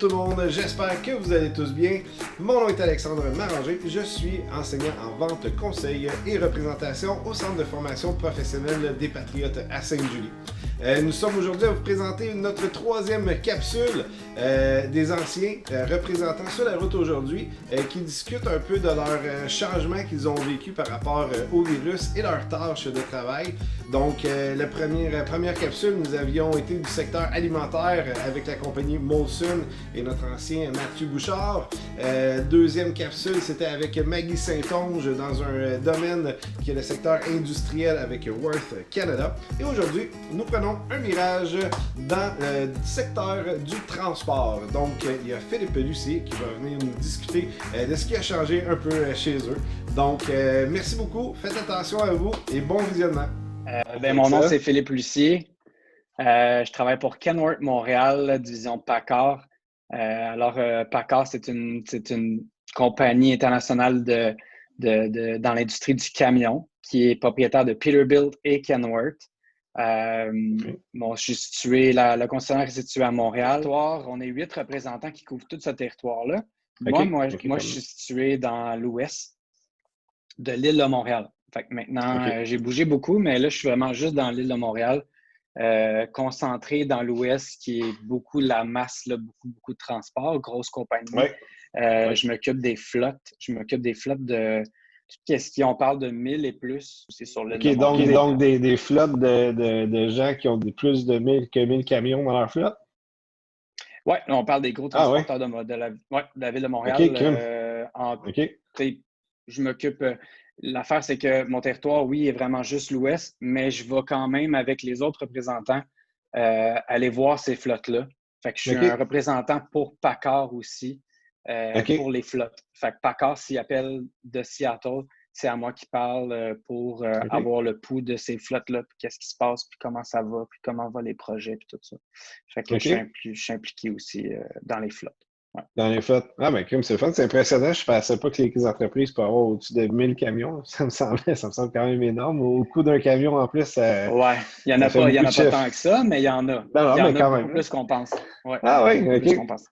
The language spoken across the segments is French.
Bonjour tout le monde, j'espère que vous allez tous bien. Mon nom est Alexandre Maranger, je suis enseignant en vente, conseil et représentation au Centre de formation professionnelle des Patriotes à Sainte-Julie. Nous sommes aujourd'hui à vous présenter notre troisième capsule des anciens représentants sur la route aujourd'hui qui discutent un peu de leurs changements qu'ils ont vécu par rapport au virus et leurs tâches de travail. Donc, la première capsule, nous avions été du secteur alimentaire avec la compagnie Molson et notre ancien Mathieu Bouchard. Deuxième capsule, c'était avec Maggie Saint-Onge dans un domaine qui est le secteur industriel avec Worth Canada. Et aujourd'hui, nous prenons un virage dans le secteur du transport. Donc, il y a Philippe Lucier qui va venir nous discuter de ce qui a changé un peu chez eux. Donc, merci beaucoup, faites attention à vous et bon visionnement. Mon nom, c'est Philippe Lucier. Je travaille pour Kenworth Montréal, division PACCAR. PACCAR, c'est une compagnie internationale dans l'industrie du camion qui est propriétaire de Peterbilt et Kenworth. Le concessionnaire est situé à Montréal. On est 8 représentants qui couvrent tout ce territoire-là. Moi, je suis situé dans l'ouest de l'île de Montréal. Fait que maintenant, j'ai bougé beaucoup, mais là, je suis vraiment juste dans l'île de Montréal, concentré dans l'ouest, qui est beaucoup la masse, là, beaucoup de transport, grosse compagnie. Je m'occupe des flottes. Je m'occupe des flottes de qu'est-ce qu'on parle de 1000 et plus. C'est sur l'île de Montréal. Donc des flottes de gens qui ont plus de 1000 camions dans leur flotte? Oui, on parle des gros transporteurs de la ville de Montréal. Je m'occupe. L'affaire, c'est que mon territoire, oui, est vraiment juste l'ouest, mais je vais quand même, avec les autres représentants, aller voir ces flottes-là. Fait que je suis un représentant pour PACCAR aussi, pour les flottes. Fait que PACCAR, s'il appelle de Seattle, c'est à moi qui parle pour avoir le pouls de ces flottes-là, puis qu'est-ce qui se passe, puis comment ça va, puis comment vont les projets, puis tout ça. Fait que je suis impliqué aussi dans les flottes. Ouais. Dans les flottes. Ah, ben, comme c'est fun, c'est impressionnant. Je ne pensais pas que les entreprises peuvent avoir au-dessus de 1000 camions. Ça me semble quand même énorme. Au coût d'un camion, en plus, ça. Ouais, il n'y en a pas tant que ça, mais il y en a. Il y en a beaucoup plus qu'on pense. Ouais, plus qu'on pense.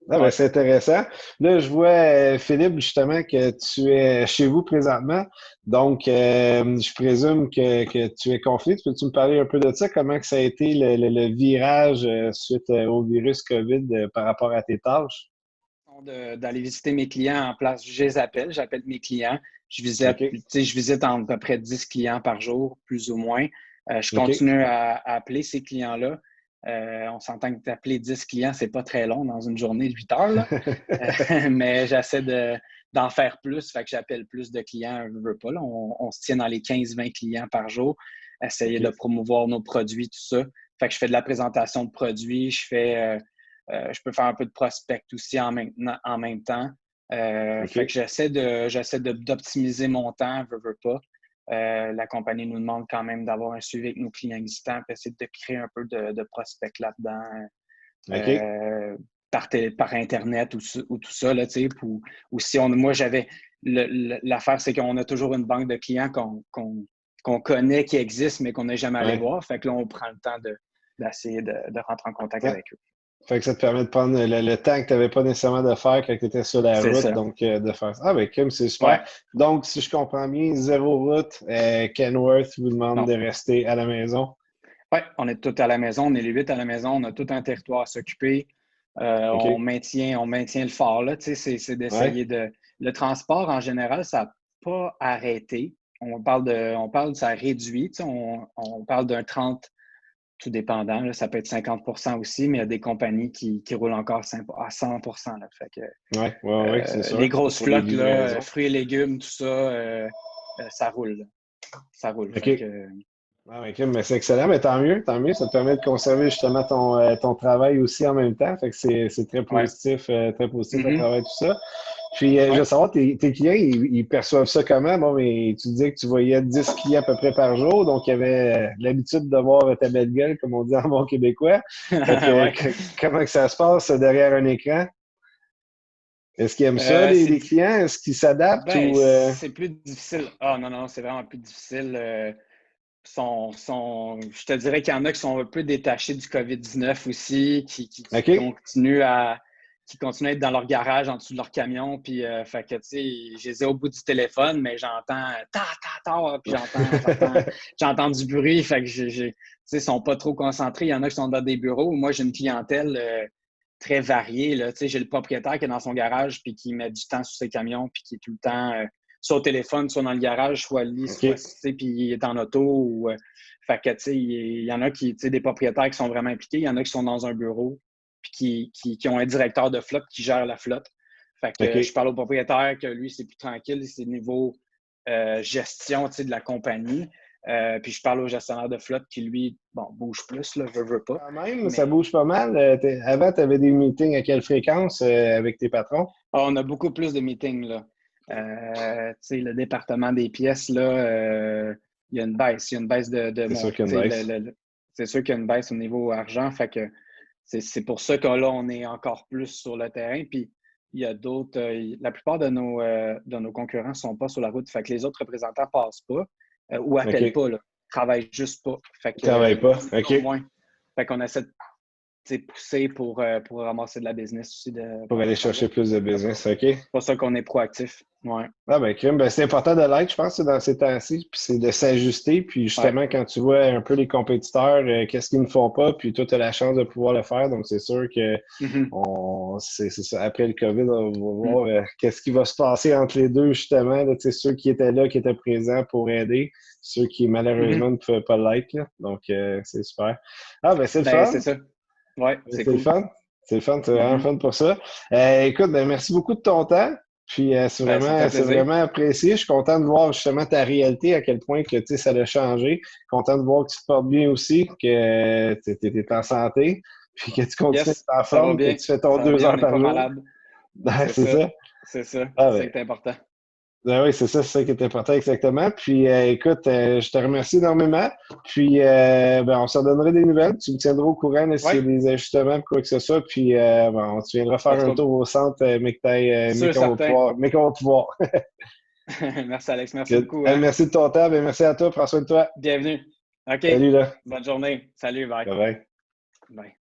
Ah, ben, c'est intéressant. Là, je vois, Philippe, justement, que tu es chez vous présentement. Donc, je présume que tu es confiné. Peux-tu me parler un peu de ça? Comment que ça a été le virage suite au virus COVID par rapport à tes tâches? D'aller visiter mes clients en place. Je les appelle, j'appelle mes clients. Je visite à peu près 10 clients par jour, plus ou moins. Je continue à appeler ces clients-là. On s'entend que d'appeler 10 clients, c'est pas très long dans une journée de 8 heures. Là. Mais j'essaie d'en faire plus. Fait que j'appelle plus de clients. Je veux pas. Là. On se tient dans les 15-20 clients par jour. Essayer de promouvoir nos produits, tout ça. Fait que je fais de la présentation de produits. Je peux faire un peu de prospect aussi en même temps. Fait que j'essaie d'optimiser mon temps, veux pas. La compagnie nous demande quand même d'avoir un suivi avec nos clients existants, puis essayer de créer un peu de prospect là-dedans. Par Internet ou tout ça, là, tu sais. Ou si moi, j'avais... L'affaire, c'est qu'on a toujours une banque de clients qu'on connaît, qui existe, mais qu'on n'est jamais allé voir. Fait que là, on prend le temps d'essayer de rentrer en contact avec eux. Fait que ça te permet de prendre le temps que tu n'avais pas nécessairement de faire quand tu étais sur la route. Ça. Donc, de faire ça. Ah, ben, Kim, c'est super. Ouais. Donc, si je comprends bien, 0 route, Kenworth vous demande de rester à la maison. Oui, on est tous à la maison. On est les 8 à la maison. On a tout un territoire à s'occuper. On maintient le fort, là. Tu sais, c'est d'essayer de... Le transport, en général, ça n'a pas arrêté. On parle ça réduit. Tu sais, on parle d'un 30, tout dépendant. Là, ça peut être 50% aussi, mais il y a des compagnies qui roulent encore à 100%. Là, fait que, c'est sûr. Les grosses flottes, là, fruits et légumes, tout ça, ça roule. Là. Ça roule. Fait que, mais c'est excellent, mais tant mieux. Ça te permet de conserver justement ton travail aussi en même temps. Fait que c'est très positif, très positif à travers tout ça. Puis, je veux savoir, tes clients, ils perçoivent ça comment? Bon, mais tu disais que tu voyais 10 clients à peu près par jour, donc il y avait l'habitude de voir ta belle gueule, comme on dit en bon québécois. Comment que ça se passe derrière un écran? Est-ce qu'ils aiment ça, les clients? Est-ce qu'ils s'adaptent? C'est plus difficile. Ah non, c'est vraiment plus difficile. Je te dirais qu'il y en a qui sont un peu détachés du COVID-19 aussi, qui continuent qui continuent à être dans leur garage, en dessous de leur camion. Puis, fait que, tu sais, je les ai au bout du téléphone, mais j'entends puis j'entends du bruit. Fait que, tu sais, ils sont pas trop concentrés. Il y en a qui sont dans des bureaux. Moi, j'ai une clientèle très variée, là. Tu sais, j'ai le propriétaire qui est dans son garage, puis qui met du temps sur ses camions, puis qui est tout le temps soit au téléphone, soit dans le garage, soit lit, soit, tu sais, puis il est en auto. Ou, fait que, tu sais, il y en a qui, tu sais, des propriétaires qui sont vraiment impliqués. Il y en a qui sont dans un bureau, puis qui ont un directeur de flotte qui gère la flotte. Fait que je parle au propriétaire que lui, c'est plus tranquille, c'est niveau gestion, tu sais, de la compagnie. Puis je parle au gestionnaire de flotte qui, lui, bon, bouge plus, là, veut pas. Quand même, ça bouge pas mal. Avant, tu avais des meetings à quelle fréquence avec tes patrons? On a beaucoup plus de meetings, là. Tu sais, le département des pièces, là, il y a une baisse. Il y a une baisse de C'est sûr qu'il y a une baisse. c'est sûr qu'il y a une baisse au niveau argent. Fait que c'est pour ça que là, on est encore plus sur le terrain. Puis il y a d'autres. La plupart de nos concurrents ne sont pas sur la route. Fait que les autres représentants ne passent pas ou appellent pas, là. Ils ne travaillent juste pas. Fait que, Ils travaillent pas. OK. moins. Fait qu'on essaie de pousser pour ramasser de la business aussi. Pour aller chercher plus de business, OK? C'est pour ça qu'on est proactif. Ouais. Ah ben, crime, ben, c'est important de l'être, je pense, dans ces temps-ci, puis c'est de s'ajuster, puis justement, quand tu vois un peu les compétiteurs, qu'est-ce qu'ils ne font pas, puis toi, tu as la chance de pouvoir le faire, donc c'est sûr que c'est ça. Après le COVID, on va voir qu'est-ce qui va se passer entre les deux, justement, là, ceux qui étaient là, qui étaient présents pour aider, ceux qui, malheureusement, ne pouvaient pas l'être, là. Donc, c'est super. Ah ben, c'est le fun. C'est ça. Ouais, c'est cool. Le fun. C'est le fun, c'est vraiment le fun pour ça. Écoute, ben, merci beaucoup de ton temps. Puis c'est vraiment apprécié. Je suis content de voir justement ta réalité, à quel point que ça a changé. Content de voir que tu te portes bien aussi, que tu es en santé, puis que tu continues en forme, que tu fais ton 2 heures par jour. C'est ça. C'est ça. Ah, c'est important. Ben oui, c'est ça qui est important, exactement. Puis écoute, je te remercie énormément. Puis on s'en donnerait des nouvelles. Tu me tiendras au courant là, s'il y a des ajustements, quoi que ce soit. Puis tu viendras faire un tour au centre, mais qu'on va pouvoir. Merci Alex, merci beaucoup. Merci de ton temps, merci à toi, prends soin de toi. Bienvenue. OK. Salut là. Bonne journée. Salut, bye. Bye bye. Bye.